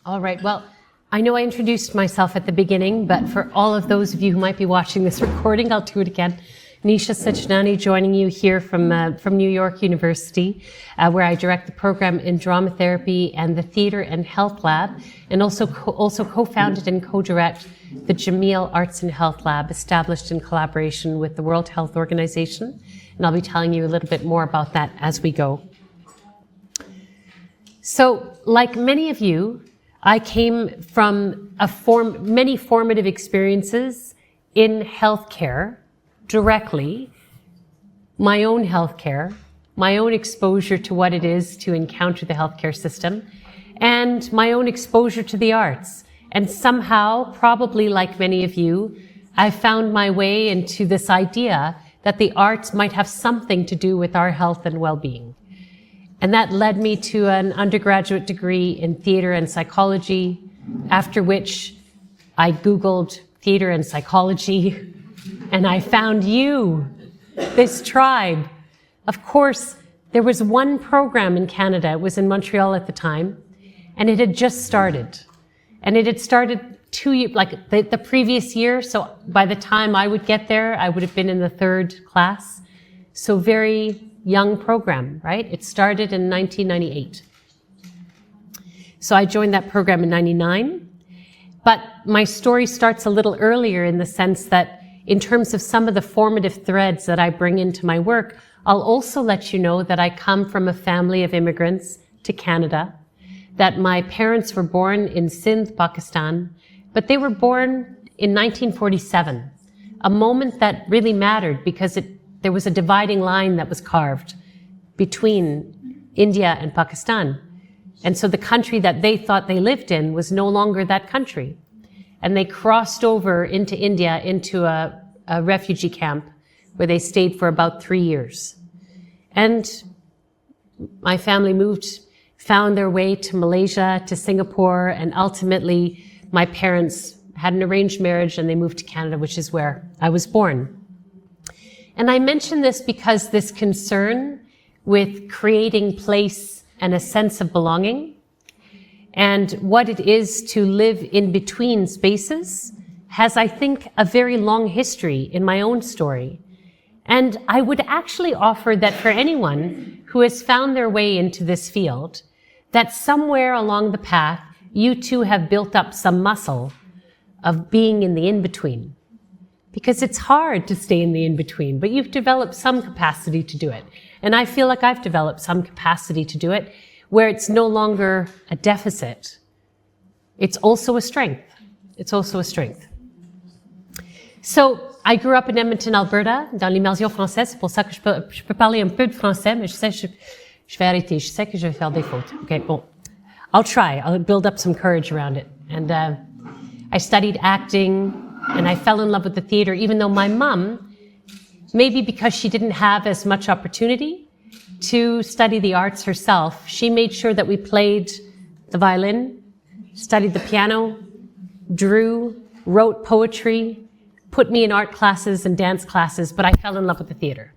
All right, well, I know I introduced myself at the beginning, but for all of those of you who might be watching this recording, I'll do it again. Nisha Sajnani joining you here from New York University, where I direct the program in drama therapy and the theatre and health lab, and also co-founded and co-direct the Jameel Arts and Health Lab, established in collaboration with the World Health Organization. And I'll be telling you a little bit more about that as we go. So, like many of you, I came from many formative experiences in healthcare directly, my own healthcare, my own exposure to what it is to encounter the healthcare system, and my own exposure to the arts. And somehow, probably like many of you, I found my way into this idea that the arts might have something to do with our health and well-being. And that led me to an undergraduate degree in theater and psychology, after which I Googled theater and psychology, and I found you, this tribe. Of course, there was one program in Canada, it was in Montreal at the time, and it had just started. And it had started 2 years, like the previous year, so by the time I would get there, I would have been in the 3rd class. So very young program, right? It started in 1998. So I joined that program in 99. But my story starts a little earlier in the sense that in terms of some of the formative threads that I bring into my work, I'll also let you know that I come from a family of immigrants to Canada, that my parents were born in Sindh, Pakistan, but they were born in 1947, a moment that really mattered because there was a dividing line that was carved between India and Pakistan. And so the country that they thought they lived in was no longer that country. And they crossed over into India, into a refugee camp where they stayed for about 3 years. And my family found their way to Malaysia, to Singapore, and ultimately my parents had an arranged marriage and they moved to Canada, which is where I was born. And I mention this because this concern with creating place and a sense of belonging and what it is to live in between spaces has, I think, a very long history in my own story. And I would actually offer that for anyone who has found their way into this field, that somewhere along the path, you too have built up some muscle of being in the in-between. Because it's hard to stay in the in-between, but you've developed some capacity to do it. And I feel like I've developed some capacity to do it where it's no longer a deficit. It's also a strength. It's also a strength. So, I grew up in Edmonton, Alberta, dans l'immersion française. C'est pour ça que je peux parler un peu de français, mais je vais arrêter. Je sais que je vais faire des fautes. Okay, bon. I'll try. I'll build up some courage around it. And I studied acting, and I fell in love with the theater, even though my mom, maybe because she didn't have as much opportunity to study the arts herself, she made sure that we played the violin, studied the piano, drew, wrote poetry, put me in art classes and dance classes, but I fell in love with the theater.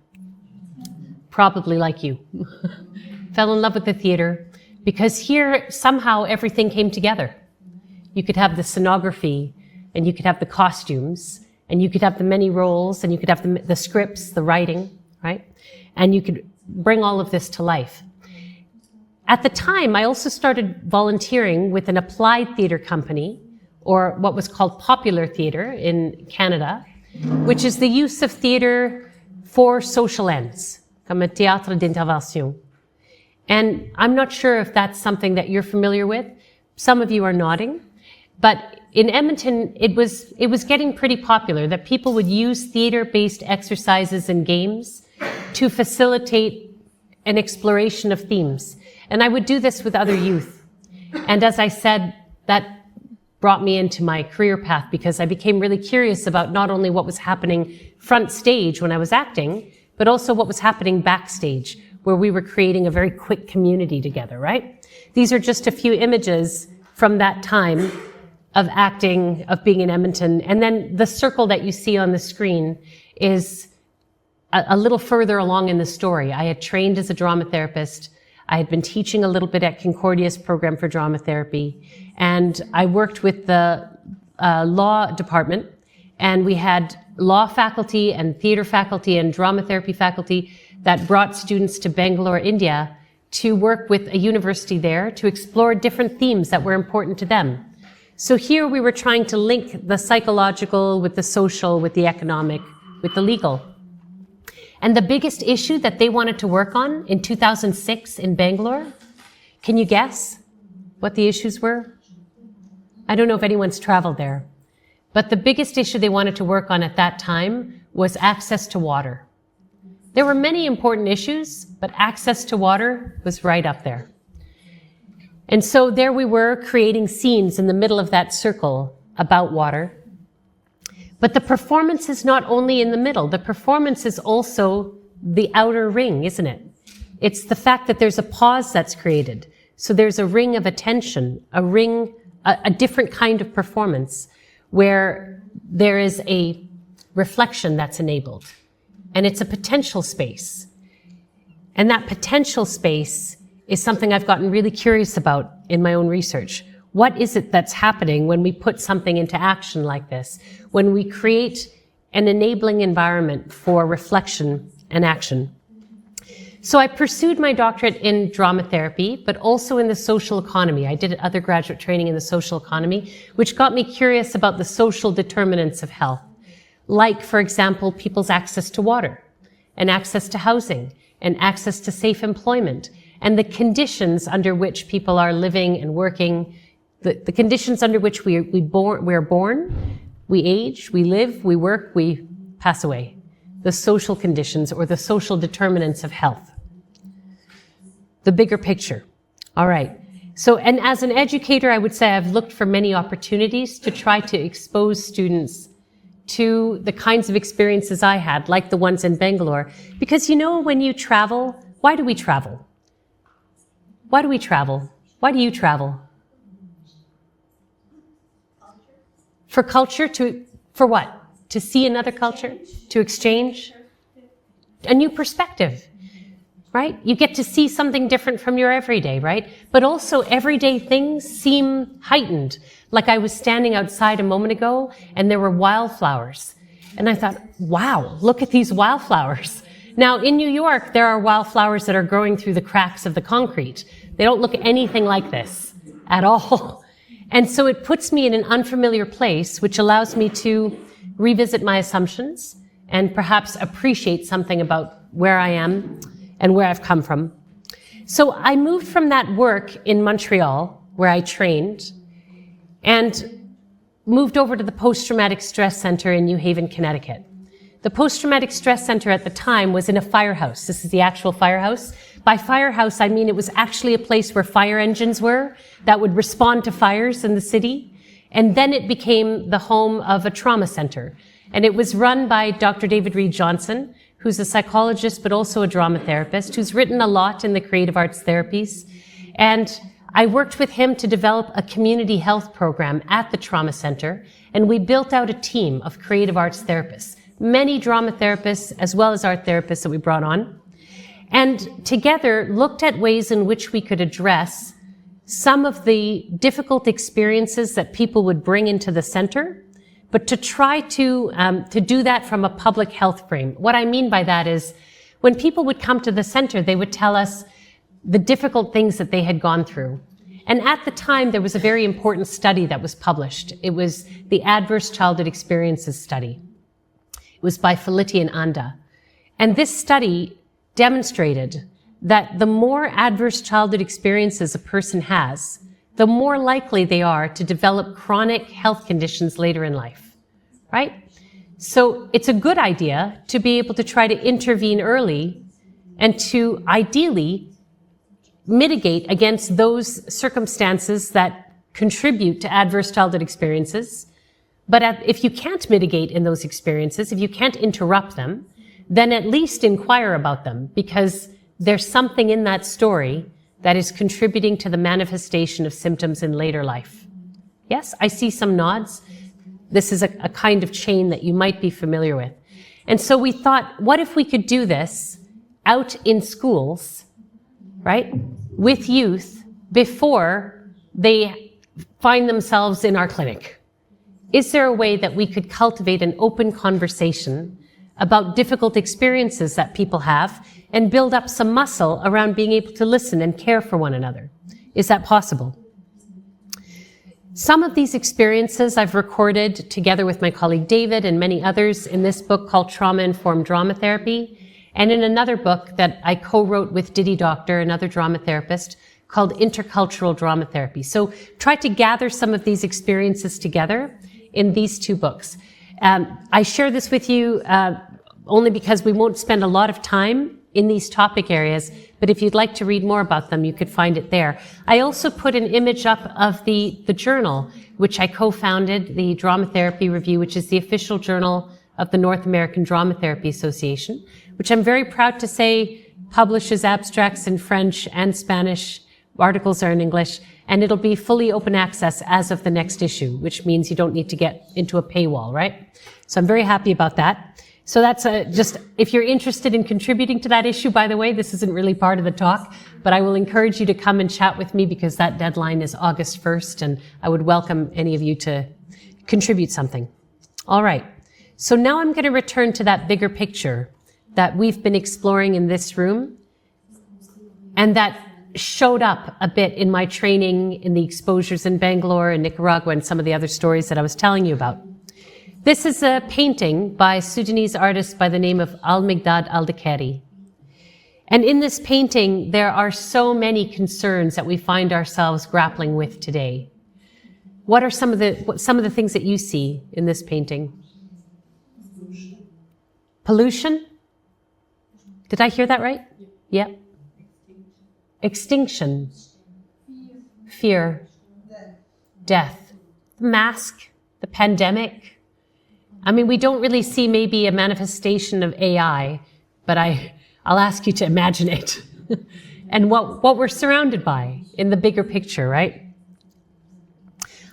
Probably like you. Fell in love with the theater because here somehow everything came together. You could have the scenography, and you could have the costumes, and you could have the many roles, and you could have the scripts, the writing, right? And you could bring all of this to life. At the time, I also started volunteering with an applied theater company, or what was called popular theater in Canada, which is the use of theater for social ends, comme un théâtre d'intervention. And I'm not sure if that's something that you're familiar with. Some of you are nodding. But in Edmonton, it was getting pretty popular that people would use theater-based exercises and games to facilitate an exploration of themes. And I would do this with other youth. And as I said, that brought me into my career path because I became really curious about not only what was happening front stage when I was acting, but also what was happening backstage, where we were creating a very quick community together, right? These are just a few images from that time of acting, of being in Edmonton. And then the circle that you see on the screen is a little further along in the story. I had trained as a drama therapist. I had been teaching a little bit at Concordia's program for drama therapy, and I worked with the law department, and we had law faculty and theater faculty and drama therapy faculty that brought students to Bangalore, India, to work with a university there to explore different themes that were important to them. So here we were trying to link the psychological with the social, with the economic, with the legal. And the biggest issue that they wanted to work on in 2006 in Bangalore, can you guess what the issues were? I don't know if anyone's traveled there, but the biggest issue they wanted to work on at that time was access to water. There were many important issues, but access to water was right up there. And so there we were creating scenes in the middle of that circle about water. But the performance is not only in the middle, the performance is also the outer ring, isn't it? It's the fact that there's a pause that's created. So there's a ring of attention, a different kind of performance where there is a reflection that's enabled. And it's a potential space. And that potential space is something I've gotten really curious about in my own research. What is it that's happening when we put something into action like this? When we create an enabling environment for reflection and action? So I pursued my doctorate in drama therapy, but also in the social economy. I did other graduate training in the social economy, which got me curious about the social determinants of health. Like, for example, people's access to water, and access to housing, and access to safe employment, and the conditions under which people are living and working, the conditions under which we're born, we age, we live, we work, we pass away. The social conditions or the social determinants of health. The bigger picture. All right. So, and as an educator, I would say I've looked for many opportunities to try to expose students to the kinds of experiences I had, like the ones in Bangalore. Because when you travel, why do we travel? Why do we travel? Why do you travel? For culture? For what? To see another culture? To exchange? A new perspective, right? You get to see something different from your everyday, right? But also everyday things seem heightened. Like I was standing outside a moment ago and there were wildflowers. And I thought, wow, look at these wildflowers. Now, in New York, there are wildflowers that are growing through the cracks of the concrete. They don't look anything like this at all. And so it puts me in an unfamiliar place, which allows me to revisit my assumptions and perhaps appreciate something about where I am and where I've come from. So I moved from that work in Montreal, where I trained, and moved over to the Post-Traumatic Stress Center in New Haven, Connecticut. The Post-Traumatic Stress Center at the time was in a firehouse. This is the actual firehouse. By firehouse, I mean it was actually a place where fire engines were that would respond to fires in the city. And then it became the home of a trauma center. And it was run by Dr. David Reed Johnson, who's a psychologist but also a drama therapist, who's written a lot in the creative arts therapies. And I worked with him to develop a community health program at the trauma center, and we built out a team of creative arts therapists, many drama therapists as well as art therapists that we brought on, and together looked at ways in which we could address some of the difficult experiences that people would bring into the center, but to try to do that from a public health frame. What I mean by that is when people would come to the center, they would tell us the difficult things that they had gone through. And at the time, there was a very important study that was published. It was the Adverse Childhood Experiences Study. It was by Felitti and Anda. And this study demonstrated that the more adverse childhood experiences a person has, the more likely they are to develop chronic health conditions later in life, right? So it's a good idea to be able to try to intervene early and to ideally mitigate against those circumstances that contribute to adverse childhood experiences. But if you can't mitigate in those experiences, if you can't interrupt them, then at least inquire about them, because there's something in that story that is contributing to the manifestation of symptoms in later life. Yes, I see some nods. This is a kind of chain that you might be familiar with. And so we thought, what if we could do this out in schools right, with youth before they find themselves in our clinic? Is there a way that we could cultivate an open conversation about difficult experiences that people have and build up some muscle around being able to listen and care for one another? Is that possible? Some of these experiences I've recorded together with my colleague David and many others in this book called Trauma-Informed Drama Therapy, and in another book that I co-wrote with Diddy Doctor, another drama therapist, called Intercultural Drama Therapy. So try to gather some of these experiences together in these two books. I share this with you only because we won't spend a lot of time in these topic areas, but if you'd like to read more about them, you could find it there. I also put an image up of the journal, which I co-founded, the Drama Therapy Review, which is the official journal of the North American Drama Therapy Association, which I'm very proud to say publishes abstracts in French and Spanish. Articles are in English, and it'll be fully open access as of the next issue, which means you don't need to get into a paywall, right? So I'm very happy about that. So that's just, if you're interested in contributing to that issue, by the way, this isn't really part of the talk, but I will encourage you to come and chat with me because that deadline is August 1st, and I would welcome any of you to contribute something. All right. So now I'm going to return to that bigger picture that we've been exploring in this room, and that showed up a bit in my training in the exposures in Bangalore and Nicaragua and some of the other stories that I was telling you about. This is a painting by a Sudanese artist by the name of Al-Migdad Al-Dakeri. And in this painting, there are so many concerns that we find ourselves grappling with today. What are some of the things that you see in this painting? Pollution? Did I hear that right? Yeah. Extinction. Fear. Death. The mask. The pandemic. I mean, we don't really see maybe a manifestation of AI, but I'll ask you to imagine it. And what we're surrounded by in the bigger picture, right?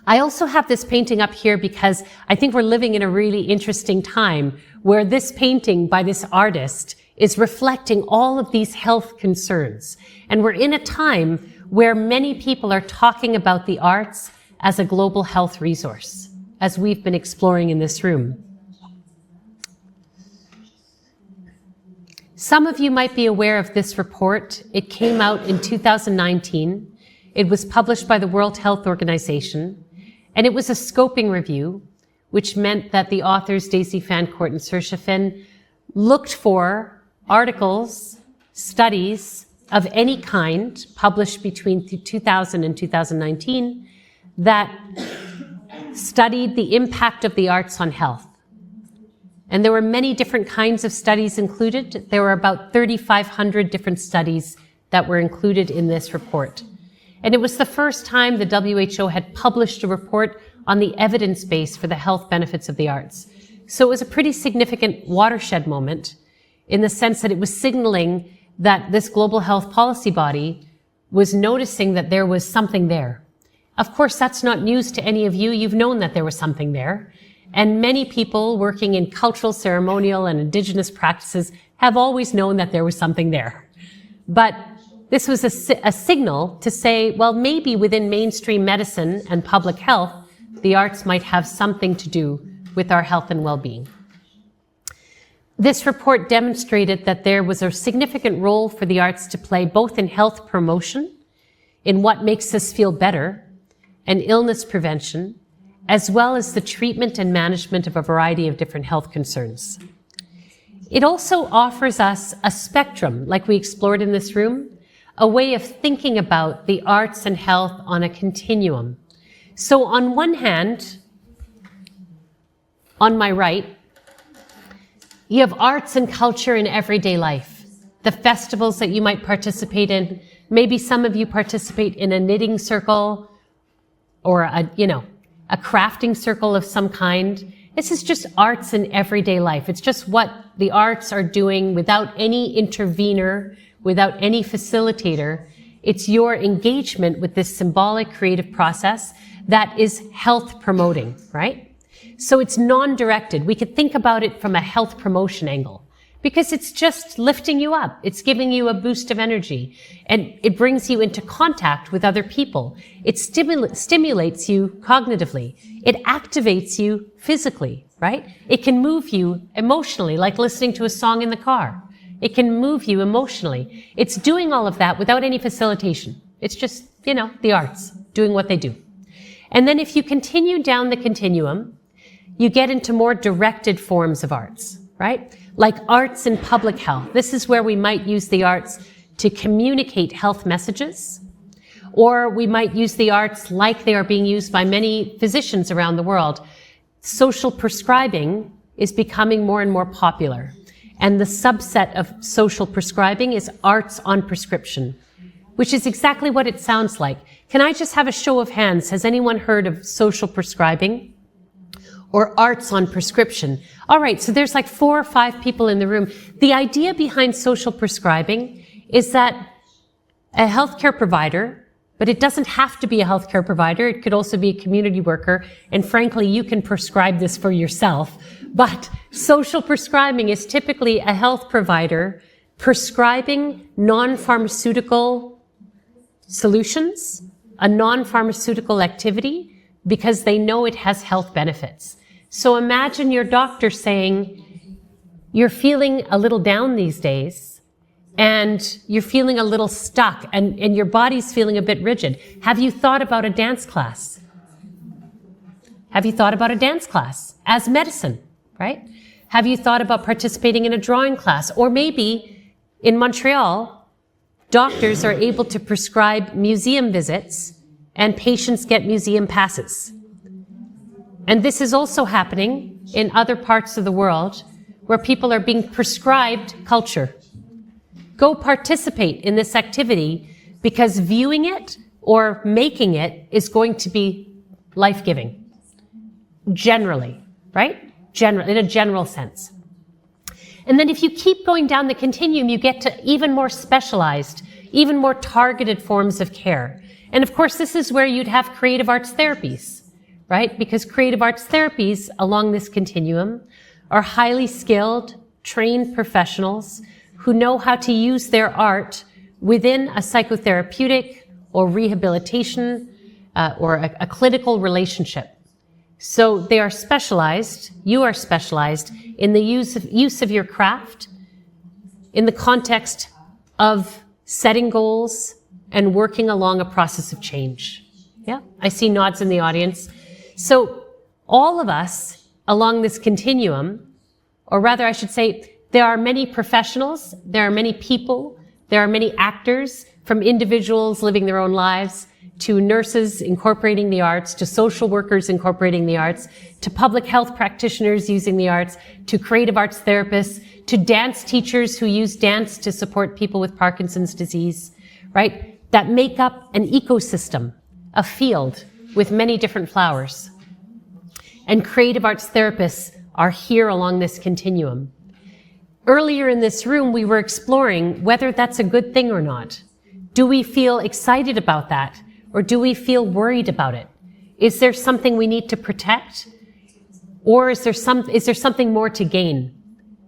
I also have this painting up here because I think we're living in a really interesting time where this painting by this artist is reflecting all of these health concerns. And we're in a time where many people are talking about the arts as a global health resource, as we've been exploring in this room. Some of you might be aware of this report. It came out in 2019. It was published by the World Health Organization, and it was a scoping review, which meant that the authors, Daisy Fancourt and Saoirse Finn, looked for articles, studies of any kind published between 2000 and 2019 that studied the impact of the arts on health. And there were many different kinds of studies included. There were about 3,500 different studies that were included in this report. And it was the first time the WHO had published a report on the evidence base for the health benefits of the arts. So it was a pretty significant watershed moment in the sense that it was signaling that this global health policy body was noticing that there was something there. Of course, that's not news to any of you. You've known that there was something there. And many people working in cultural, ceremonial, and indigenous practices have always known that there was something there. But this was a signal to say, well, maybe within mainstream medicine and public health, the arts might have something to do with our health and well-being. This report demonstrated that there was a significant role for the arts to play both in health promotion, in what makes us feel better, and illness prevention, as well as the treatment and management of a variety of different health concerns. It also offers us a spectrum, like we explored in this room, a way of thinking about the arts and health on a continuum. So on one hand, on my right, you have arts and culture in everyday life. The festivals that you might participate in, maybe some of you participate in a knitting circle or a crafting circle of some kind. This is just arts in everyday life. It's just what the arts are doing without any intervener, without any facilitator. It's your engagement with this symbolic creative process that is health promoting, right? So it's non-directed. We could think about it from a health promotion angle. Because it's just lifting you up. It's giving you a boost of energy, and it brings you into contact with other people. It stimulates you cognitively. It activates you physically, right? It can move you emotionally, like listening to a song in the car. It can move you emotionally. It's doing all of that without any facilitation. It's just, the arts doing what they do. And then if you continue down the continuum, you get into more directed forms of arts, right? Like arts in public health. This is where we might use the arts to communicate health messages, or we might use the arts like they are being used by many physicians around the world. Social prescribing is becoming more and more popular. And the subset of social prescribing is arts on prescription, which is exactly what it sounds like. Can I just have a show of hands? Has anyone heard of social prescribing or arts on prescription? All right, so there's like 4 or 5 people in the room. The idea behind social prescribing is that a healthcare provider, but it doesn't have to be a healthcare provider. It could also be a community worker. And frankly, you can prescribe this for yourself. But social prescribing is typically a health provider prescribing non-pharmaceutical solutions, a non-pharmaceutical activity, because they know it has health benefits. So imagine your doctor saying, you're feeling a little down these days, and you're feeling a little stuck, and your body's feeling a bit rigid. Have you thought about a dance class? Have you thought about a dance class as medicine, right? Have you thought about participating in a drawing class? Or maybe in Montreal, doctors are able to prescribe museum visits and patients get museum passes. And this is also happening in other parts of the world where people are being prescribed culture. Go participate in this activity because viewing it or making it is going to be life-giving. Generally, right? In a general sense. And then if you keep going down the continuum, you get to even more specialized, even more targeted forms of care. And of course, this is where you'd have creative arts therapies, right? Because creative arts therapies along this continuum are highly skilled, trained professionals who know how to use their art within a psychotherapeutic or rehabilitation or a clinical relationship. So they are specialized, you are specialized in the use of your craft in the context of setting goals and working along a process of change. Yeah, I see nods in the audience. So all of us along this continuum, or rather I should say, there are many professionals, there are many people, there are many actors, from individuals living their own lives, to nurses incorporating the arts, to social workers incorporating the arts, to public health practitioners using the arts, to creative arts therapists, to dance teachers who use dance to support people with Parkinson's disease, right? That make up an ecosystem, a field with many different flowers. And creative arts therapists are here along this continuum. Earlier in this room, we were exploring whether that's a good thing or not. Do we feel excited about that? Or do we feel worried about it? Is there something we need to protect? Or is there something more to gain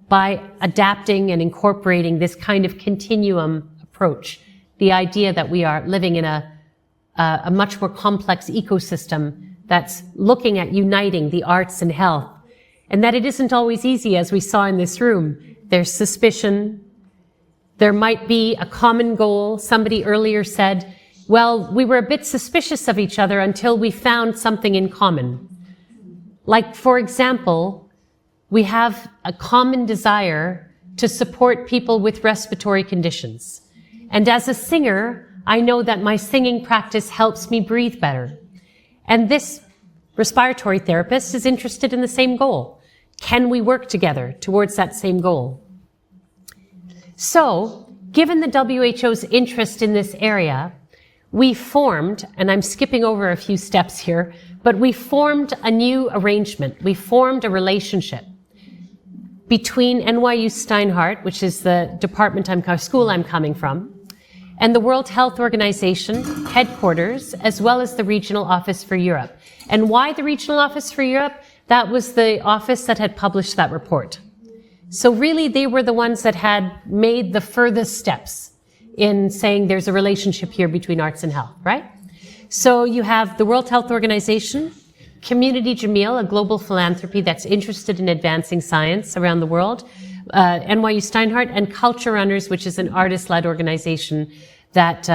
by adapting and incorporating this kind of continuum approach? The idea that we are living in a much more complex ecosystem that's looking at uniting the arts and health, and that it isn't always easy, as we saw in this room. There's suspicion. There might be a common goal. Somebody earlier said, well, we were a bit suspicious of each other until we found something in common. Like, for example, we have a common desire to support people with respiratory conditions. And as a singer, I know that my singing practice helps me breathe better. And this respiratory therapist is interested in the same goal. Can we work together towards that same goal? So, given the WHO's interest in this area, we formed, and I'm skipping over a few steps here, but we formed a new arrangement. We formed a relationship between NYU Steinhardt, which is the school I'm coming from, and the World Health Organization headquarters, as well as the Regional Office for Europe. And why the Regional Office for Europe? That was the office that had published that report. So really, they were the ones that had made the furthest steps in saying there's a relationship here between arts and health, right? So you have the World Health Organization, Community Jameel, a global philanthropy that's interested in advancing science around the world, NYU Steinhardt, and Culture Runners, which is an artist-led organization that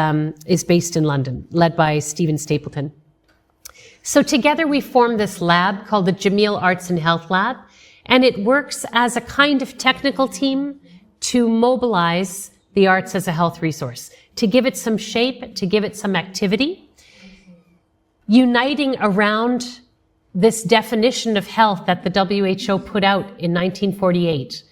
is based in London, led by Stephen Stapleton. So together we formed this lab called the Jameel Arts and Health Lab, and it works as a kind of technical team to mobilize the arts as a health resource, to give it some shape, to give it some activity, uniting around this definition of health that the WHO put out in 1948.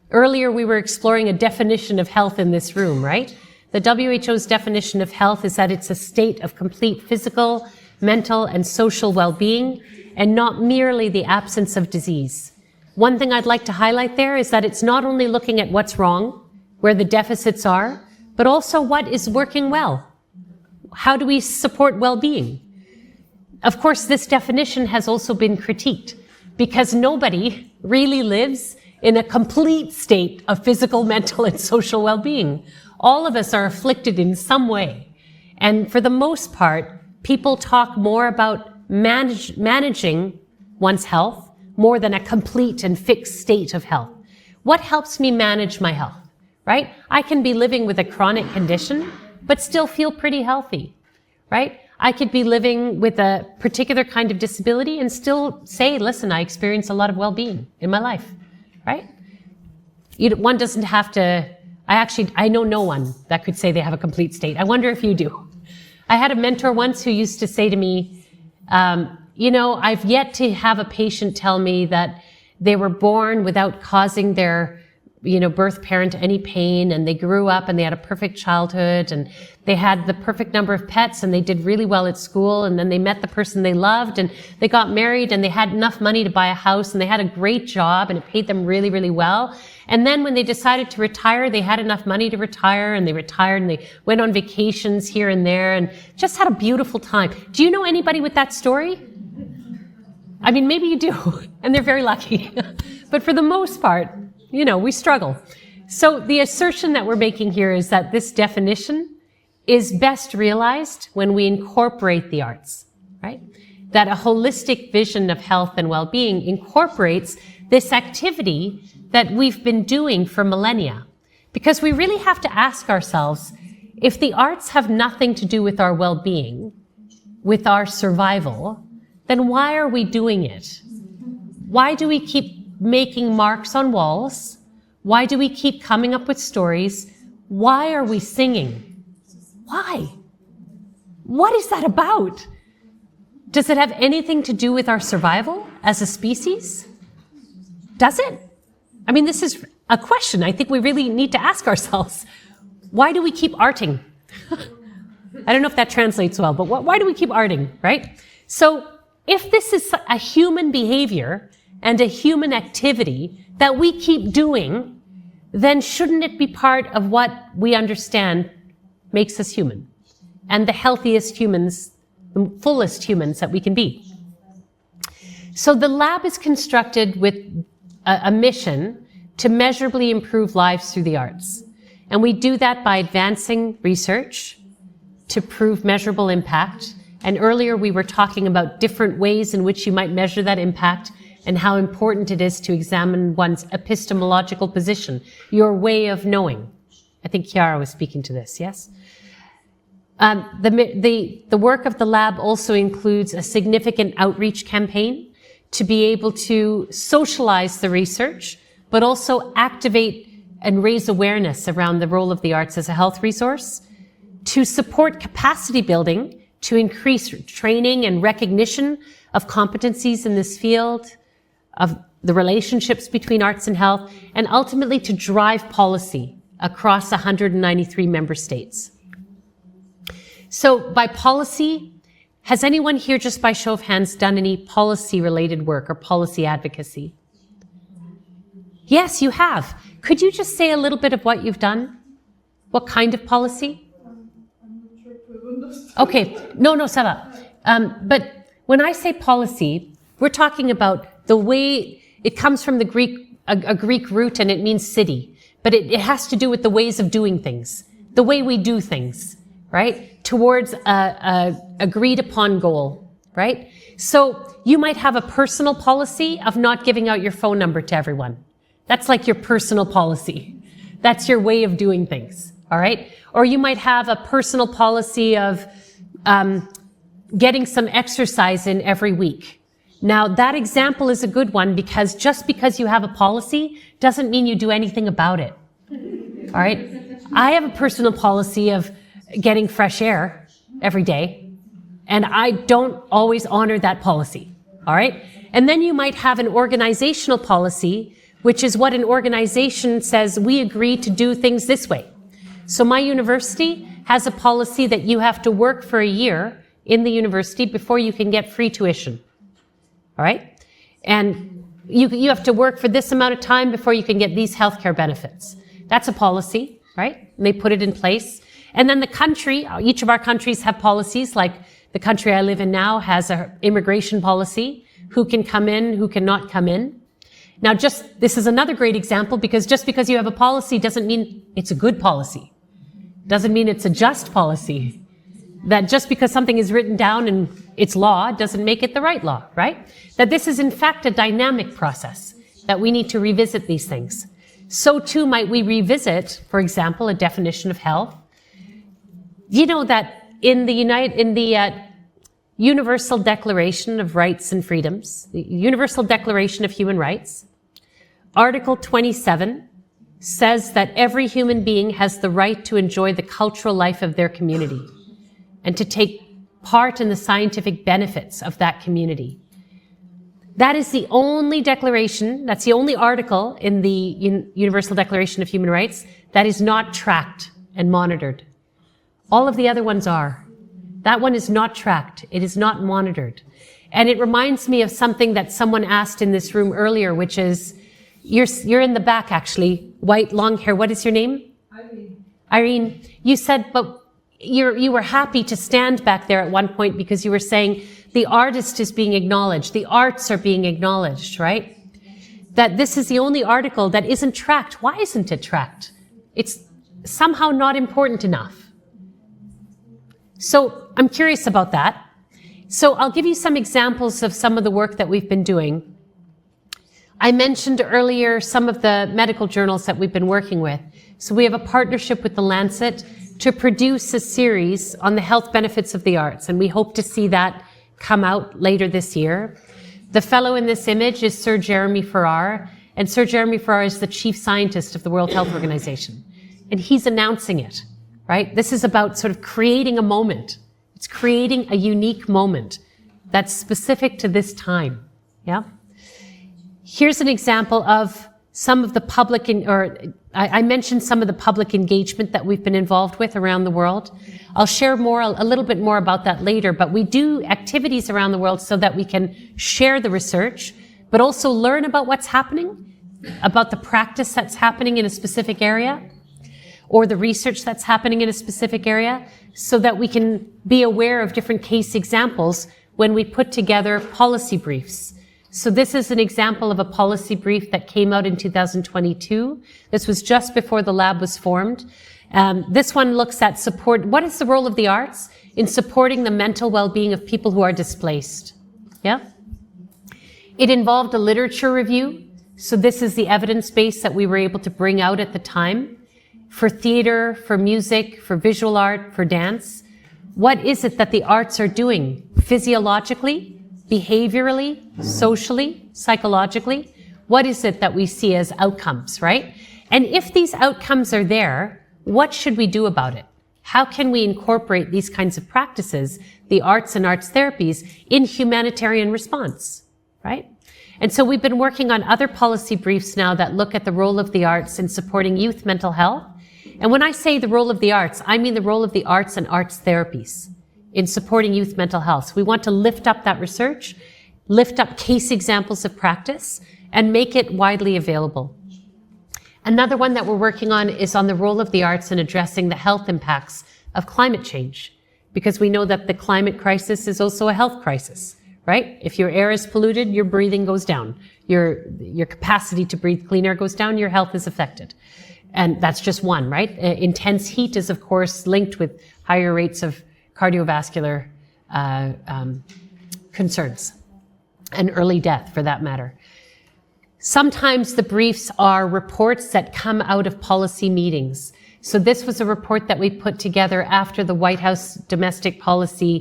Earlier, we were exploring a definition of health in this room, right? The WHO's definition of health is that it's a state of complete physical, mental, and social well-being, and not merely the absence of disease. One thing I'd like to highlight there is that it's not only looking at what's wrong, where the deficits are, but also what is working well. How do we support well-being? Of course, this definition has also been critiqued because nobody really lives in a complete state of physical, mental, and social well-being. All of us are afflicted in some way. And for the most part, people talk more about managing one's health more than a complete and fixed state of health. What helps me manage my health, right? I can be living with a chronic condition, but still feel pretty healthy, right? I could be living with a particular kind of disability and still say, listen, I experience a lot of well-being in my life, right? One doesn't have to, I know no one that could say they have a complete state. I wonder if you do. I had a mentor once who used to say to me, I've yet to have a patient tell me that they were born without causing their birth parent any pain, and they grew up and they had a perfect childhood and they had the perfect number of pets and they did really well at school, and then they met the person they loved and they got married and they had enough money to buy a house and they had a great job and it paid them really, really well. And then when they decided to retire, they had enough money to retire and they retired and they went on vacations here and there and just had a beautiful time. Do you know anybody with that story? I mean, maybe you do, and they're very lucky. But for the most part, we struggle. So the assertion that we're making here is that this definition is best realized when we incorporate the arts, right? That a holistic vision of health and well-being incorporates this activity that we've been doing for millennia. Because we really have to ask ourselves, if the arts have nothing to do with our well-being, with our survival, then why are we doing it? Why do we keep making marks on walls? Why do we keep coming up with stories? Why are we singing? Why? What is that about? Does it have anything to do with our survival as a species? Does it? I mean, this is a question I think we really need to ask ourselves. Why do we keep arting? I don't know if that translates well, but why do we keep arting, right? So if this is a human behavior and a human activity that we keep doing, then shouldn't it be part of what we understand makes us human and the healthiest humans, the fullest humans that we can be? So the lab is constructed with a mission to measurably improve lives through the arts. And we do that by advancing research to prove measurable impact. And earlier we were talking about different ways in which you might measure that impact and how important it is to examine one's epistemological position, your way of knowing. I think Chiara was speaking to this, yes? The work of the lab also includes a significant outreach campaign to be able to socialize the research, but also activate and raise awareness around the role of the arts as a health resource, to support capacity building, to increase training and recognition of competencies in this field, of the relationships between arts and health, and ultimately to drive policy across 193 member states. So by policy, has anyone here, just by show of hands, done any policy-related work or policy advocacy? Yes, you have. Could you just say a little bit of what you've done? What kind of policy? Okay, no, ça va. But when I say policy, we're talking about the way it comes from the Greek a Greek root and it means city, but it has to do with the ways of doing things, the way we do things, right? Towards a agreed upon goal, right? So you might have a personal policy of not giving out your phone number to everyone. That's like your personal policy. That's your way of doing things, all right? Or you might have a personal policy of getting some exercise in every week. Now, that example is a good one because just because you have a policy doesn't mean you do anything about it, all right? I have a personal policy of getting fresh air every day, and I don't always honor that policy, all right? And then you might have an organizational policy, which is what an organization says, we agree to do things this way. So my university has a policy that you have to work for a year in the university before you can get free tuition, all right? And you have to work for this amount of time before you can get these healthcare benefits. That's a policy, right? And they put it in place. And then the country, each of our countries have policies, like the country I live in now has an immigration policy, who can come in, who cannot come in. Now, this is another great example because just because you have a policy doesn't mean it's a good policy. Doesn't mean it's a just policy. That just because something is written down and it's law doesn't make it the right law, right? That this is in fact a dynamic process, that we need to revisit these things. So too might we revisit, for example, a definition of health. You know that in the Universal Declaration of Rights and Freedoms, the Universal Declaration of Human Rights, Article 27 says that every human being has the right to enjoy the cultural life of their community and to take part in the scientific benefits of that community. That is the only declaration, that's the only article in the Universal Declaration of Human Rights that is not tracked and monitored. All of the other ones are. That one is not tracked. It is not monitored. And it reminds me of something that someone asked in this room earlier, which is, you're in the back actually, white, long hair. What is your name? Irene. You said, but you were happy to stand back there at one point because you were saying the artist is being acknowledged. The arts are being acknowledged, right? That this is the only article that isn't tracked. Why isn't it tracked? It's somehow not important enough. So I'm curious about that. So I'll give you some examples of some of the work that we've been doing. I mentioned earlier some of the medical journals that we've been working with. So we have a partnership with The Lancet to produce a series on the health benefits of the arts, and we hope to see that come out later this year. The fellow in this image is Sir Jeremy Farrar, and Sir Jeremy Farrar is the chief scientist of the World Health Organization, and he's announcing it. Right? This is about sort of creating a moment. It's creating a unique moment that's specific to this time. Yeah? Here's an example of some of the public, I mentioned some of the public engagement that we've been involved with around the world. I'll share a little bit more about that later, but we do activities around the world so that we can share the research, but also learn about what's happening, about the practice that's happening in a specific area, or the research that's happening in a specific area, so that we can be aware of different case examples when we put together policy briefs. So this is an example of a policy brief that came out in 2022. This was just before the lab was formed. This one looks at what is the role of the arts in supporting the mental well-being of people who are displaced? Yeah? It involved a literature review. So this is the evidence base that we were able to bring out at the time. For theater, for music, for visual art, for dance. What is it that the arts are doing physiologically, behaviorally, socially, psychologically? What is it that we see as outcomes, right? And if these outcomes are there, what should we do about it? How can we incorporate these kinds of practices, the arts and arts therapies, in humanitarian response, right? And so we've been working on other policy briefs now that look at the role of the arts in supporting youth mental health. And when I say the role of the arts, I mean the role of the arts and arts therapies in supporting youth mental health. So we want to lift up that research, lift up case examples of practice, and make it widely available. Another one that we're working on is on the role of the arts in addressing the health impacts of climate change, because we know that the climate crisis is also a health crisis, right? If your air is polluted, your breathing goes down. Your capacity to breathe clean air goes down, your health is affected. And that's just one, right? Intense heat is, of course, linked with higher rates of cardiovascular concerns and early death, for that matter. Sometimes the briefs are reports that come out of policy meetings. So this was a report that we put together after the White House Domestic Policy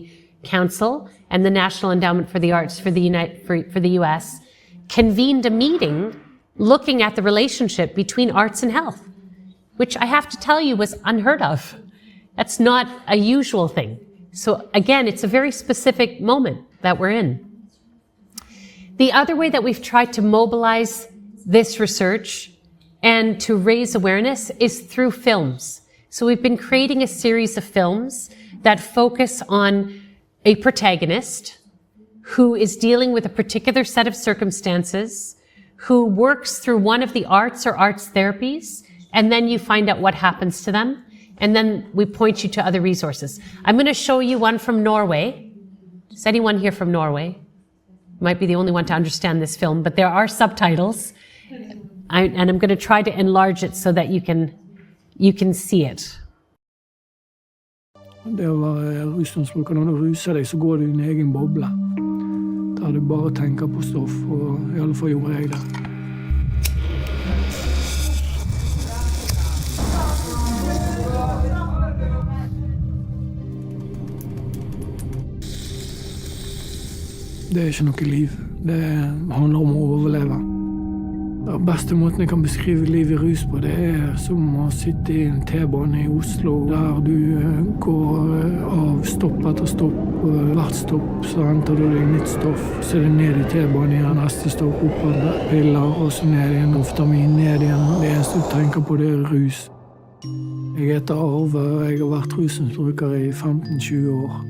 Council and the National Endowment for the Arts for the US convened a meeting looking at the relationship between arts and health, which I have to tell you was unheard of. That's not a usual thing. So again, it's a very specific moment that we're in. The other way that we've tried to mobilize this research and to raise awareness is through films. So we've been creating a series of films that focus on a protagonist who is dealing with a particular set of circumstances, who works through one of the arts or arts therapies, and then you find out what happens to them, and then we point you to other resources. I'm going to show you one from Norway. Is anyone here from Norway? Might be the only one to understand this film, but there are subtitles, and I'm going to try to enlarge it so that you can see it. Det å være rusmisbruker, når du ruser deg, så går du i en egen boble. Der du bare tenker på stoff, og i alle fall gjorde jeg det. Det er ikke noe liv. Det handler om å overleve. Den beste måten jeg kan beskrive liv i rus på, det er som å sitte i en T-bane i Oslo, der du går av stopp etter stopp. Hvert stopp så henter du deg nytt stoff, så er det ned i T-bane igjen. Neste stopp opp av piller, og så ned igjen, amfetamin ned igjen. Det eneste du tenker på, det er rus. Jeg heter Arve, og jeg har vært rusmisbruker i 15-20 år.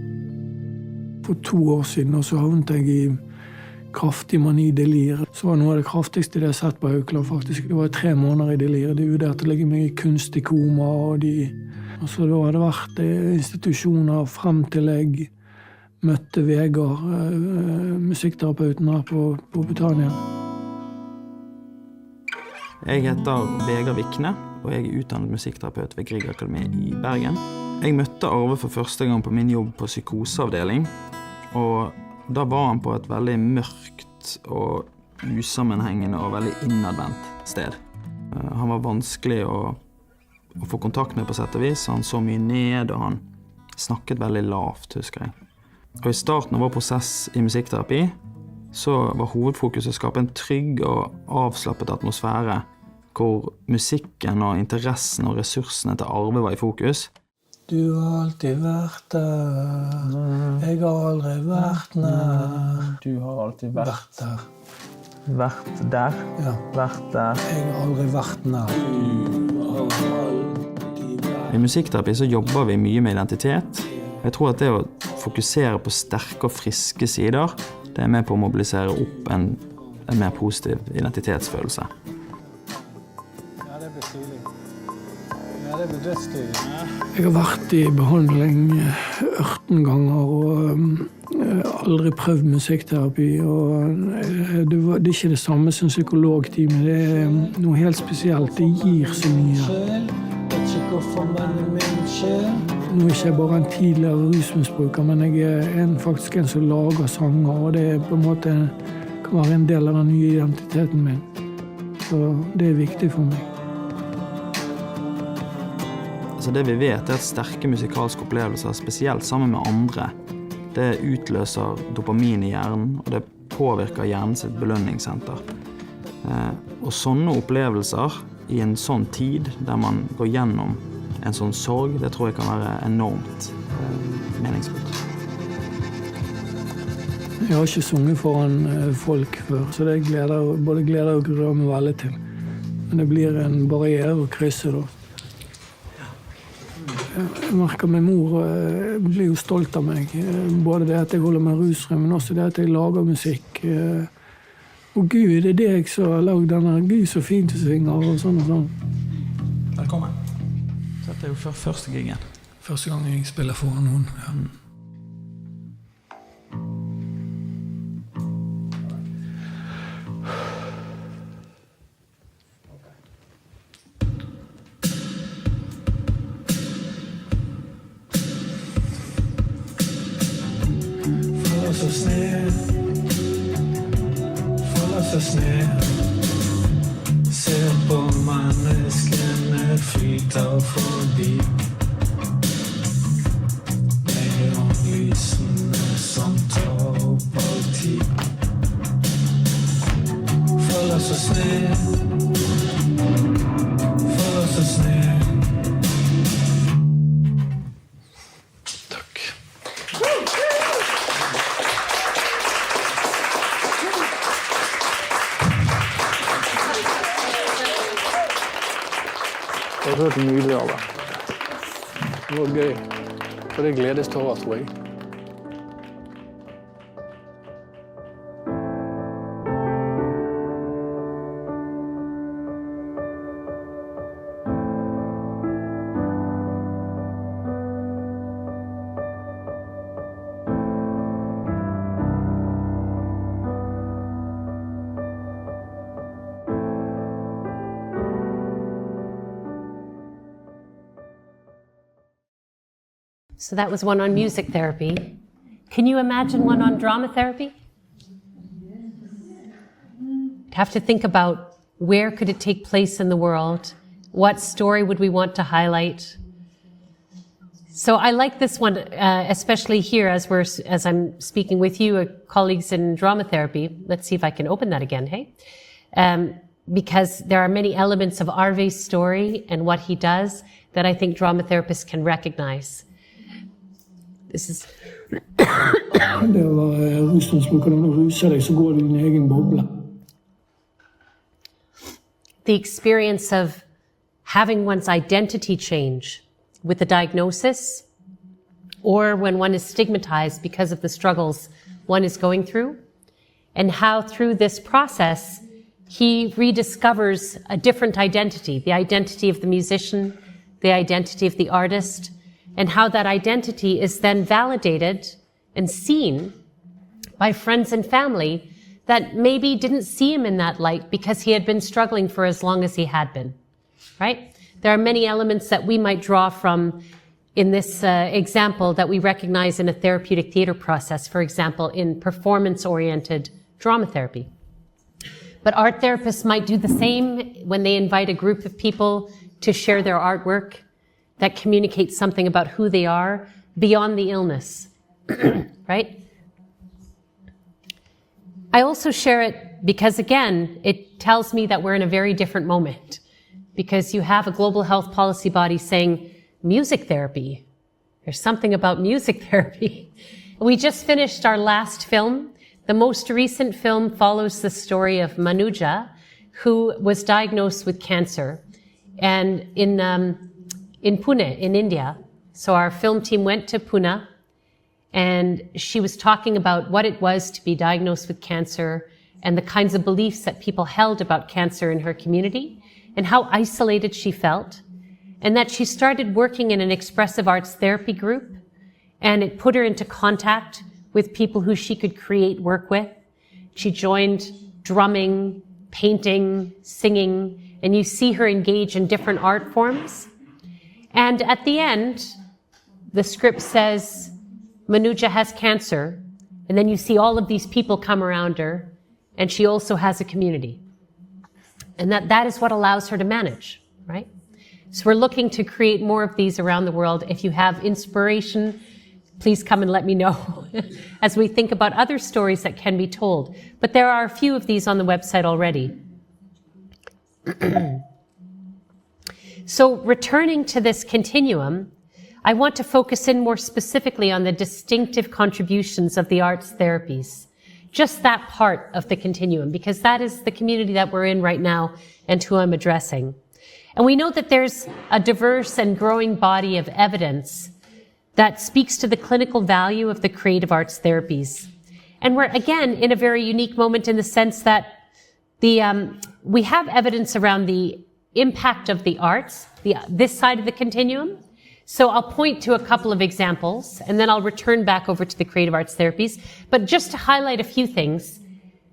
For 2 år siden, og så havnet jeg i kraftig mani-delir. Så var noe av det kraftigste det jeg har sett på Haukland, faktisk. Det var 3 måneder i delir. De vurderte å legge meg i kunstig koma, og så da hadde det vært institusjoner frem til jeg møtte Vegard, musikkterapeuten her på Britannia. Jeg heter Vegard Vikne, og jeg er utdannet musikkterapeut ved Grieg Akademi i Bergen. Jeg møtte Arve for første gang på min jobb på psykoseavdeling, og da var han på et veldig mørkt og usammenhengende og veldig innadvendt sted. Han var vanskelig å få kontakt med på sett og vis. Han så mye ned, og han snakket veldig lavt, husker jeg. Og i starten av vår prosess i musikkterapi, så var hovedfokuset å skape en trygg og avslappet atmosfære, hvor musikken og interessen og ressursene til Arve var i fokus. Du har alltid vært der, jeg har aldri vært nær. Du har alltid vært der. Vært der? Ja. Vært der. Jeg har aldri vært nær. I musikkterapi så jobber vi mye med identitet. Jeg tror at det å fokusere på sterke og friske sider, det er med på å mobilisere opp en mer positiv identitetsfølelse. Ja, det blir stilig. Ja, det blir dødsstilig. Jeg har vært i behandling 18 ganger og aldri prøvd musikkterapi. Det er ikke det samme som psykologtime, det er noe helt spesielt. Det gir så mye. Nå er ikke jeg bare en tidligere rusmisbruker, men jeg er faktisk en som lager sanger, og det på en måte kan være en del av den nye identiteten min. Så det er viktig for meg. Så det vi vet er at sterke musikalske opplevelser, spesielt sammen med andre, det utløser dopamin i hjernen, og det påvirker hjernens belønningssenter. Og sånne opplevelser i en sånn tid, der man går gjennom en sånn sorg, det tror jeg kan være enormt meningsfullt. Jeg har ikke sunget foran folk før, så det både gleder og gruer meg veldig til. Men det blir en barriere å krysse da. Jeg merker min mor blir jo stolt av meg. Både det at jeg holder meg rusfri, men også det at jeg lager musikk. Og Gud, det er deg som har laget denne. Gud, så fint du synger og sånn og sånn. Velkommen. Dette er jo første gangen. Første gang jeg spiller foran noen, ja. så sned, faller så sned. Ser på menneskene flyter forbi. Neonlysene som tar opp all tid. Faller så sned, faller så sned. Takk. Jeg har hørt mye av det. Det var gøy. For det gledes tårer, tror jeg. So that was one on music therapy. Can you imagine one on drama therapy? You'd have to think about where could it take place in the world? What story would we want to highlight? So I like this one, especially here as I'm speaking with you, colleagues in drama therapy. Let's see if I can open that again, hey? Because there are many elements of Arve's story and what he does that I think drama therapists can recognize. This is Det var rusmisbrukare. När du rusar dig så går du i din egen bubbla. the experience of having one's identity change with the diagnosis, or when one is stigmatized because of the struggles one is going through, and how through this process he rediscovers a different identity, the identity of the musician, the identity of the artist, and how that identity is then validated and seen by friends and family that maybe didn't see him in that light because he had been struggling for as long as he had been, right? There are many elements that we might draw from in this example that we recognize in a therapeutic theater process, for example, in performance-oriented drama therapy. But art therapists might do the same when they invite a group of people to share their artwork that communicates something about who they are beyond the illness, right? I also share it because, again, it tells me that we're in a very different moment, because you have a global health policy body saying music therapy. There's something about music therapy. We just finished our last film. The most recent film follows the story of Manuja, who was diagnosed with cancer, and in Pune, in India. So our film team went to Pune, and she was talking about what it was to be diagnosed with cancer and the kinds of beliefs that people held about cancer in her community and how isolated she felt, and that she started working in an expressive arts therapy group, and it put her into contact with people who she could create work with. She joined drumming, painting, singing, and you see her engage in different art forms. And at the end, the script says, Manuja has cancer, and then you see all of these people come around her, and she also has a community. And that is what allows her to manage, right? So we're looking to create more of these around the world. If you have inspiration, please come and let me know as we think about other stories that can be told. But there are a few of these on the website already. So returning to this continuum, I want to focus in more specifically on the distinctive contributions of the arts therapies. Just that part of the continuum, because that is the community that we're in right now and who I'm addressing. And we know that there's a diverse and growing body of evidence that speaks to the clinical value of the creative arts therapies. And we're, again, in a very unique moment in the sense that we have evidence around the impact of the arts, this side of the continuum. So I'll point to a couple of examples, and then I'll return back over to the creative arts therapies. But just to highlight a few things,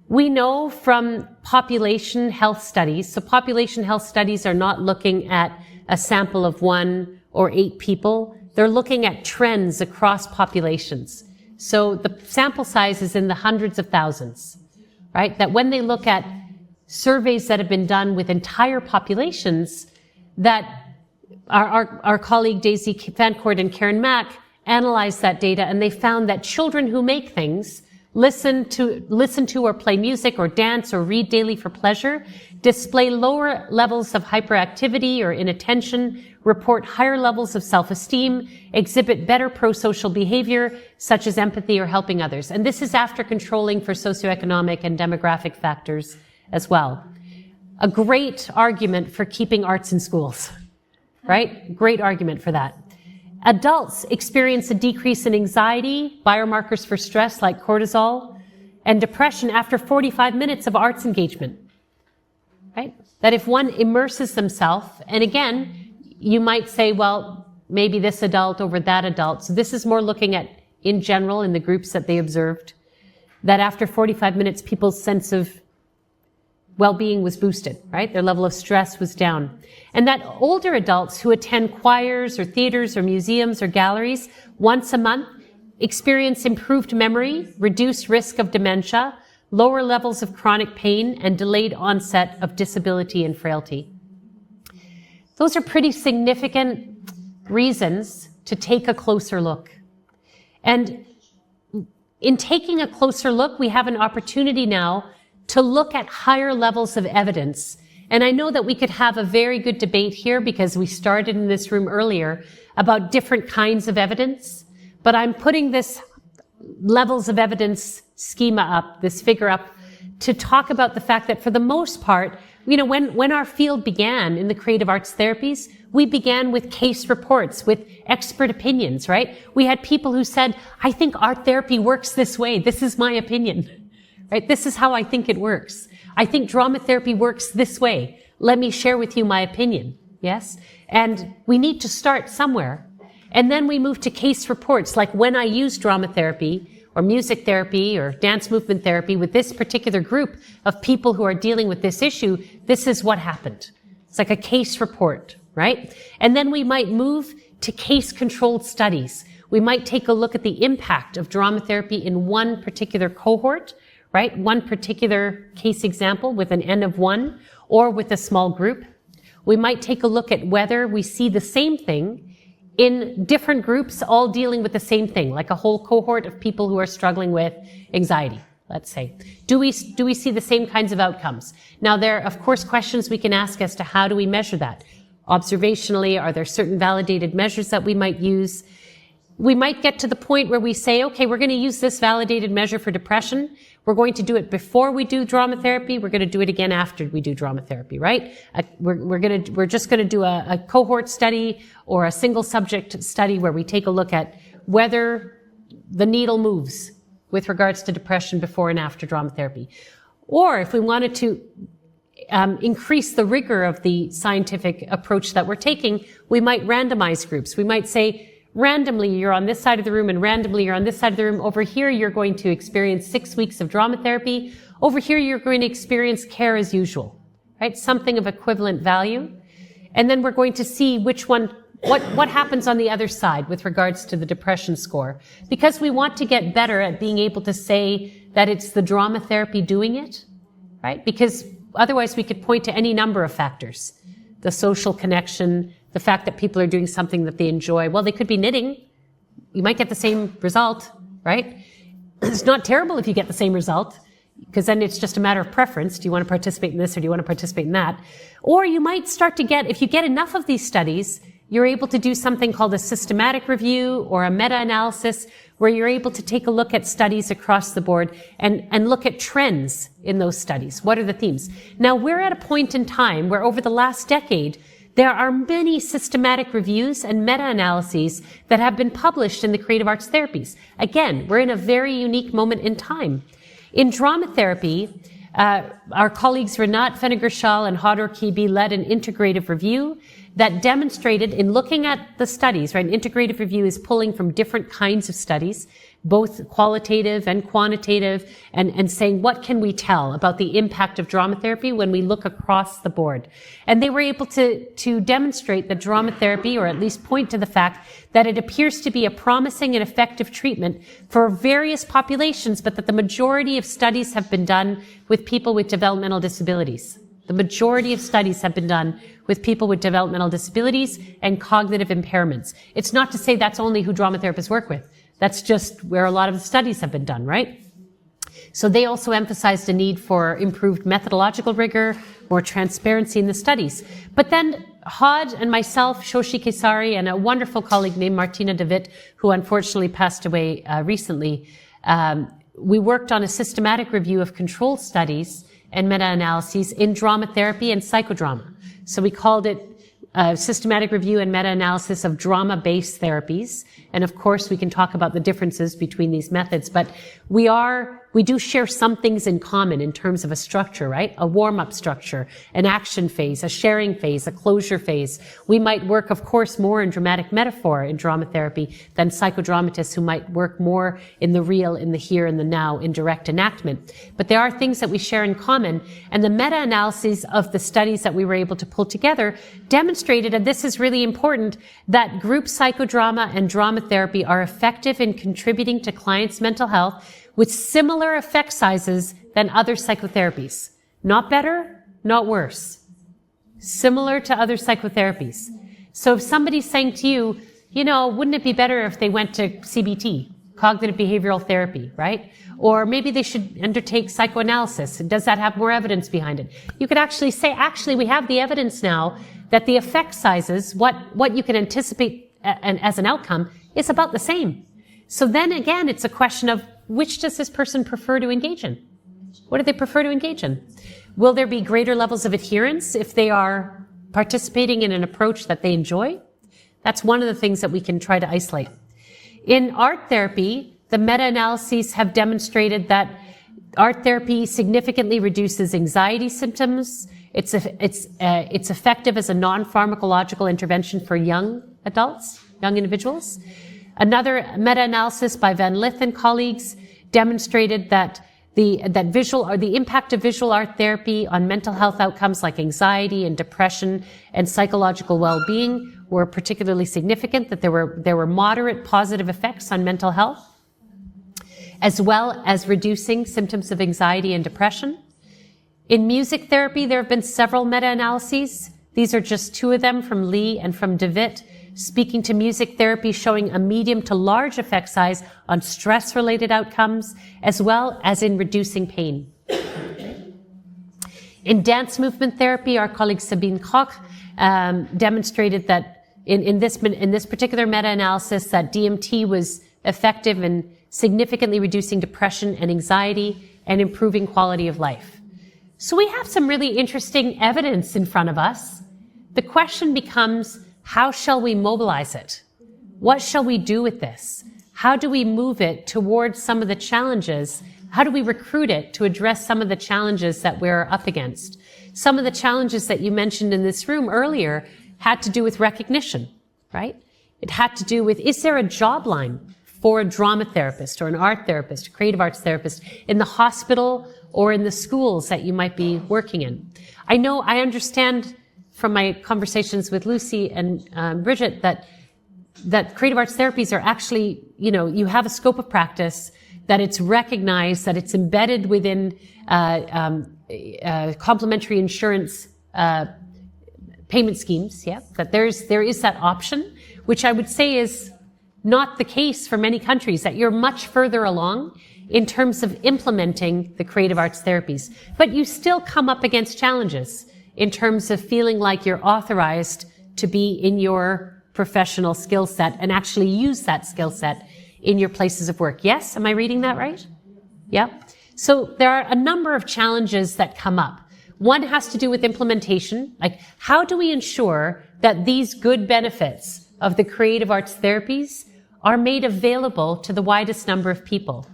we know from population health studies, so population health studies are not looking at a sample of 1 or 8 people. They're looking at trends across populations. So the sample size is in the hundreds of thousands, right? That when they look at surveys that have been done with entire populations, that our colleague Daisy Fancourt and Karen Mack analyzed that data, and they found that children who make things, listen to or play music or dance or read daily for pleasure, display lower levels of hyperactivity or inattention, report higher levels of self-esteem, exhibit better pro-social behavior, such as empathy or helping others. And this is after controlling for socioeconomic and demographic factors as well. A great argument for keeping arts in schools, right? Great argument for that. Adults experience a decrease in anxiety, biomarkers for stress like cortisol, and depression after 45 minutes of arts engagement, right? That if one immerses themselves, and again, you might say, well, maybe this adult over that adult. So this is more looking at, in general, in the groups that they observed, that after 45 minutes, people's sense of well-being was boosted, right? Their level of stress was down. And that older adults who attend choirs or theaters or museums or galleries once a month experience improved memory, reduced risk of dementia, lower levels of chronic pain, and delayed onset of disability and frailty. Those are pretty significant reasons to take a closer look. And in taking a closer look, we have an opportunity now to look at higher levels of evidence. And I know that we could have a very good debate here because we started in this room earlier about different kinds of evidence, but I'm putting this levels of evidence schema up, this figure up, to talk about the fact that for the most part, when our field began in the creative arts therapies, we began with case reports, with expert opinions, right? We had people who said, I think art therapy works this way. This is my opinion, right? This is how I think it works. I think drama therapy works this way. Let me share with you my opinion, yes? And we need to start somewhere. And then we move to case reports, like when I use drama therapy, or music therapy or dance movement therapy with this particular group of people who are dealing with this issue, this is what happened. It's like a case report, right? And then we might move to case-controlled studies. We might take a look at the impact of drama therapy in one particular cohort, right? One particular case example with an N of 1 or with a small group. We might take a look at whether we see the same thing in different groups all dealing with the same thing, like a whole cohort of people who are struggling with anxiety, let's say. Do we see the same kinds of outcomes? Now, there are, of course, questions we can ask as to how do we measure that? Observationally, are there certain validated measures that we might use? We might get to the point where we say, okay, we're going to use this validated measure for depression. We're going to do it before we do drama therapy. We're going to do it again after we do drama therapy, right? We're just going to do a cohort study or a single subject study where we take a look at whether the needle moves with regards to depression before and after drama therapy. Or if we wanted to increase the rigor of the scientific approach that we're taking, we might randomize groups. We might say, randomly, you're on this side of the room, and randomly, you're on this side of the room. Over here, you're going to experience 6 weeks of drama therapy. Over here, you're going to experience care as usual, right? Something of equivalent value. And then we're going to see which one, what happens on the other side with regards to the depression score. Because we want to get better at being able to say that it's the drama therapy doing it, right? Because otherwise, we could point to any number of factors. The social connection, the fact that people are doing something that they enjoy. Well, they could be knitting. You might get the same result, right? It's not terrible if you get the same result, because then it's just a matter of preference. Do you want to participate in this or do you want to participate in that? Or you might start to get, if you get enough of these studies, you're able to do something called a systematic review or a meta-analysis where you're able to take a look at studies across the board and look at trends in those studies. What are the themes? Now, we're at a point in time where over the last decade, there are many systematic reviews and meta-analyses that have been published in the creative arts therapies. Again, we're in a very unique moment in time. In drama therapy, our colleagues Renat Fenegershal and Hodor Kibi led an integrative review that demonstrated in looking at the studies, right? An integrative review is pulling from different kinds of studies, both qualitative and quantitative, and saying, what can we tell about the impact of drama therapy when we look across the board? And they were able to demonstrate that drama therapy, or at least point to the fact that it appears to be a promising and effective treatment for various populations, but that the majority of studies have been done with people with developmental disabilities. The majority of studies have been done with people with developmental disabilities and cognitive impairments. It's not to say that's only who drama therapists work with. That's just where a lot of the studies have been done, right? So they also emphasized a need for improved methodological rigor, more transparency in the studies. But then Hod and myself, Shoshi Kesari, and a wonderful colleague named Martina de Witt, who unfortunately passed away recently, we worked on a systematic review of control studies and meta-analyses in drama therapy and psychodrama. So we called it systematic review and meta-analysis of drama-based therapies. And of course, we can talk about the differences between these methods, but we do share some things in common in terms of a structure, right? A warm-up structure, an action phase, a sharing phase, a closure phase. We might work, of course, more in dramatic metaphor in drama therapy than psychodramatists who might work more in the real, in the here and the now, in direct enactment. But there are things that we share in common, and the meta-analyses of the studies that we were able to pull together demonstrated, and this is really important, that group psychodrama and drama therapy are effective in contributing to clients' mental health with similar effect sizes than other psychotherapies. Not better, not worse. Similar to other psychotherapies. So if somebody's saying to you, wouldn't it be better if they went to CBT, cognitive behavioral therapy, right? Or maybe they should undertake psychoanalysis. Does that have more evidence behind it? You could actually say, we have the evidence now that the effect sizes, what you can anticipate as an outcome, is about the same. So then again, it's a question of, which does this person prefer to engage in? What do they prefer to engage in? Will there be greater levels of adherence if they are participating in an approach that they enjoy? That's one of the things that we can try to isolate. In art therapy, the meta-analyses have demonstrated that art therapy significantly reduces anxiety symptoms. It's effective as a non-pharmacological intervention for young adults, young individuals. Another meta-analysis by Van Lith and colleagues demonstrated that the impact of visual art therapy on mental health outcomes like anxiety and depression and psychological well-being were particularly significant, that there were moderate positive effects on mental health, as well as reducing symptoms of anxiety and depression. In music therapy, there have been several meta-analyses. These are just two of them, from Lee and from de Witt, speaking to music therapy showing a medium to large effect size on stress-related outcomes, as well as in reducing pain. In dance movement therapy, our colleague Sabine Koch demonstrated that in this particular meta-analysis that DMT was effective in significantly reducing depression and anxiety and improving quality of life. So we have some really interesting evidence in front of us. The question becomes, how shall we mobilize it? What shall we do with this? How do we move it towards some of the challenges? How do we recruit it to address some of the challenges that we're up against? Some of the challenges that you mentioned in this room earlier had to do with recognition, right? It had to do with, is there a job line for a drama therapist or an art therapist, a creative arts therapist in the hospital or in the schools that you might be working in? I understand from my conversations with Lucy and Bridget that creative arts therapies are actually, you have a scope of practice, that it's recognized, that it's embedded within complementary insurance payment schemes, that there is that option, which I would say is not the case for many countries, that you're much further along in terms of implementing the creative arts therapies. But you still come up against challenges in terms of feeling like you're authorized to be in your professional skill set and actually use that skill set in your places of work. Yes? Am I reading that right? Yeah. So there are a number of challenges that come up. One has to do with implementation. Like, how do we ensure that these good benefits of the creative arts therapies are made available to the widest number of people?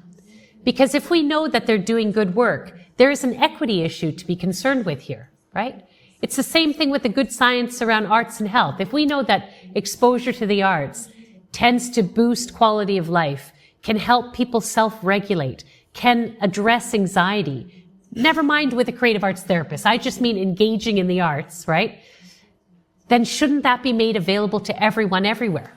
Because if we know that they're doing good work, there is an equity issue to be concerned with here, right? It's the same thing with the good science around arts and health. If we know that exposure to the arts tends to boost quality of life, can help people self-regulate, can address anxiety. Never mind with a creative arts therapist. I just mean engaging in the arts, right? Then shouldn't that be made available to everyone everywhere?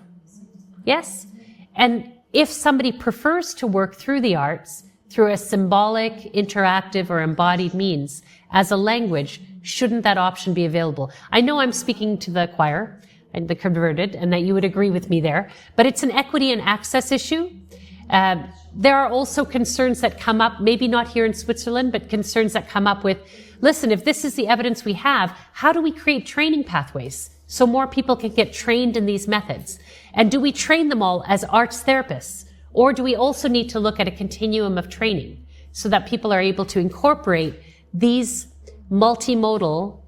Yes? And if somebody prefers to work through the arts, through a symbolic, interactive, or embodied means as a language, shouldn't that option be available? I know I'm speaking to the choir and the converted, and that you would agree with me there, but it's an equity and access issue. There are also concerns that come up, maybe not here in Switzerland, but concerns that come up with, listen, if this is the evidence we have, how do we create training pathways so more people can get trained in these methods? And do we train them all as arts therapists? Or do we also need to look at a continuum of training so that people are able to incorporate these multimodal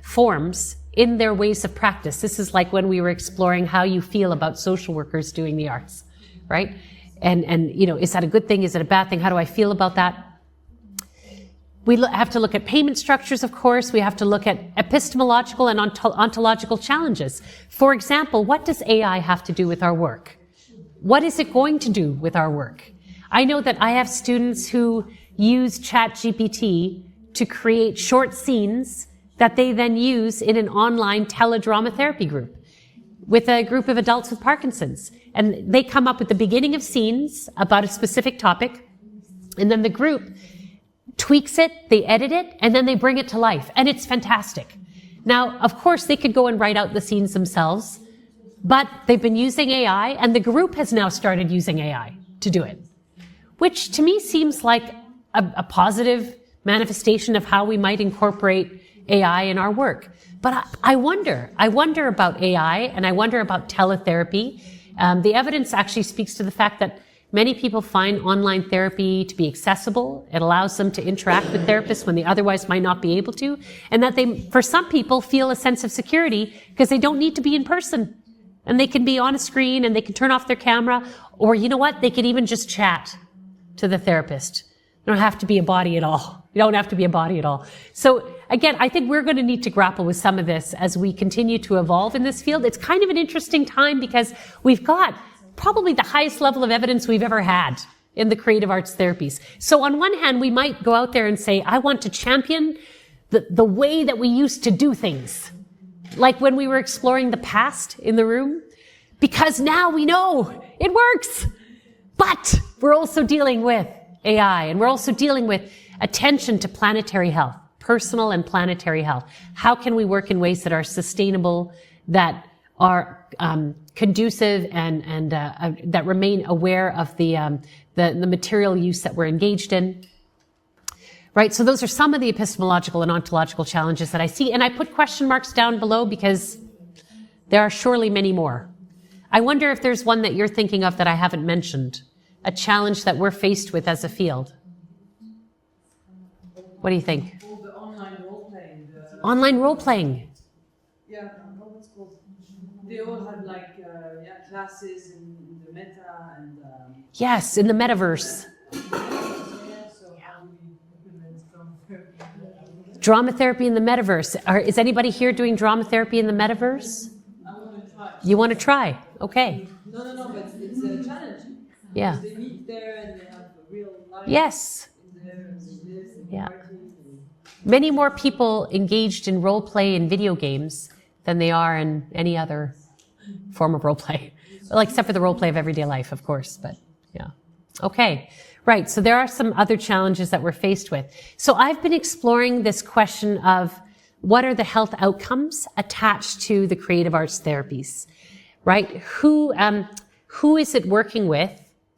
forms in their ways of practice? This is like when we were exploring how you feel about social workers doing the arts, right? And you know, is that a good thing? Is it a bad thing? How do I feel about that? We have to look at payment structures, of course. We have to look at epistemological and ontological challenges. For example, what does AI have to do with our work? What is it going to do with our work? I know that I have students who use ChatGPT to create short scenes that they then use in an online teledrama therapy group with a group of adults with Parkinson's. And they come up with the beginning of scenes about a specific topic, and then the group tweaks it, they edit it, and then they bring it to life. And it's fantastic. Now, of course, they could go and write out the scenes themselves, but they've been using AI, and the group has now started using AI to do it, which to me seems like a positive manifestation of how we might incorporate AI in our work. But I wonder about AI, and I wonder about teletherapy. The evidence actually speaks to the fact that many people find online therapy to be accessible. It allows them to interact with therapists when they otherwise might not be able to. And that they, for some people, feel a sense of security because they don't need to be in person. And they can be on a screen and they can turn off their camera. Or you know what? They can even just chat to the therapist. You don't have to be a body at all. You don't have to be a body at all. So again, I think we're going to need to grapple with some of this as we continue to evolve in this field. It's kind of an interesting time because we've got probably the highest level of evidence we've ever had in the creative arts therapies. So on one hand, we might go out there and say, I want to champion the way that we used to do things. Like when we were exploring the past in the room, because now we know it works. But we're also dealing with AI, and we're also dealing with attention to planetary health, personal and planetary health. How can we work in ways that are sustainable, that are conducive and that remain aware of the material use that we're engaged in? Right, so those are some of the epistemological and ontological challenges that I see, and I put question marks down below because there are surely many more. I wonder if there's one that you're thinking of that I haven't mentioned, a challenge that we're faced with as a field. What do you think? Well, the online role-playing. Online role-playing. Yeah, what's called? They all have like classes in the meta and. Yes, in the metaverse. So how do we implement Drama therapy in the metaverse. Is anybody here doing drama therapy in the metaverse? I want to try. You want to try? Okay. No, but it's a challenge. Yeah. Because they meet there and they have a real life. Yes. In there and this and Yeah. parties and Many more people engaged in role play in video games than they are in any other form of role play. Well, except for the role play of everyday life, of course, but yeah. Okay. Right. So there are some other challenges that we're faced with. So I've been exploring this question of what are the health outcomes attached to the creative arts therapies, right? Who is it working with,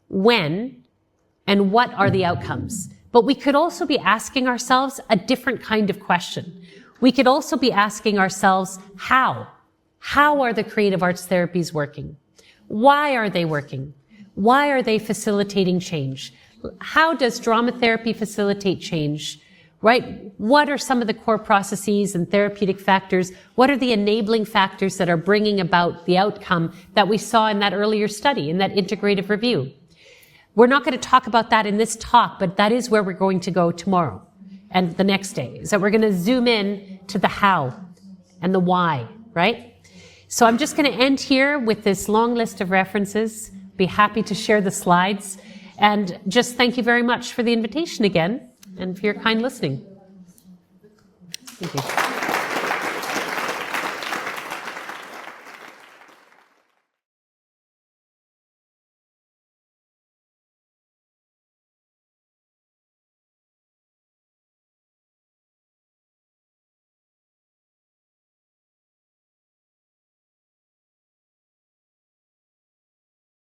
when, and what are the outcomes? But we could also be asking ourselves a different kind of question. We could also be asking ourselves, how? How are the creative arts therapies working? Why are they working? Why are they facilitating change? How does drama therapy facilitate change? Right? What are some of the core processes and therapeutic factors? What are the enabling factors that are bringing about the outcome that we saw in that earlier study, in that integrative review? We're not going to talk about that in this talk, but that is where we're going to go tomorrow and the next day, is that we're going to zoom in to the how and the why, right? So I'm just going to end here with this long list of references. Be happy to share the slides. And just thank you very much for the invitation again and for your kind listening. Thank you.